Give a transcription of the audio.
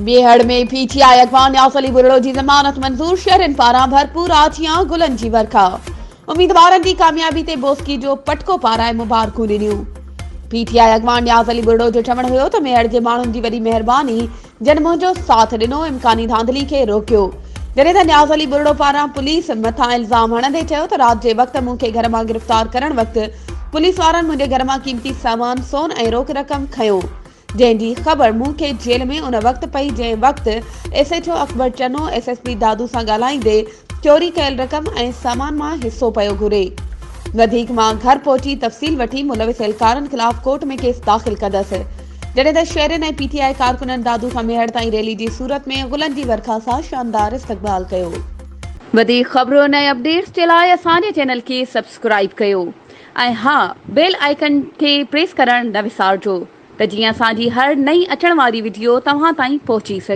मेहड़ में पीटीआई अगवान न्याज़ अली बुरड़ो की ज़मानत मंज़ूर। शहरन पारां भरपूर आथियां गुलन की वर्खा। उम्मीदवारनि की कामयाबी ते बोस्की जो पटको पाराए मुबारकूं ॾिनियूं। पीटीआई अगवान न्याज़ अली बुरड़ो जो चवण हुयो त मेहड़ जे माण्हुनि जी वॾी महिरबानी जन मुंहिंजो साथ ॾिनो, इम्कानी धांधली खे रोकियो। जॾहिं त न्याज़ अली बुरड़ो पारां पुलिस मथां इल्ज़ाम हणंदे चयो त राति जे वक़्ति मूंखे घर मां गिरफ़्तार करण वक़्ति पुलिस वारनि मुंहिंजे घर मां क़ीमती सामान, सोन ऐं रोक रक़म खयो, जंहिंजी ख़बर मूंखे जेल में उन वक़्ति पई जंहिं वक़्ति SHO अकबर चनो SSP दादू सां ॻाल्हाईंदे चोरी कयल रक़म ऐं सामान मां हिसो पियो घुरे। वधीक मां घर पहुची तफ़सील वठी मुलविस एहलकारनि ख़िलाफ़ कोर्ट में केस दाख़िल कंदसि। जॾहिं त शहरन ऐं PTI कारकुननि दादू खां मेहड़ ताईं रैली जी सूरत में गुलनि जी वर्खा सां शानदार इस्तक़बाल कयो। वधीक ख़बरुनि ऐं अपडेट्स जे लाइ असांजे चैनल खे सब्सक्राइब कयो ऐं हा, बेल आइकन खे प्रेस करणु न विसारिजो त जीअं असांजी हर नई अचण वारी वीडियो तव्हां ताईं पहुची सघे।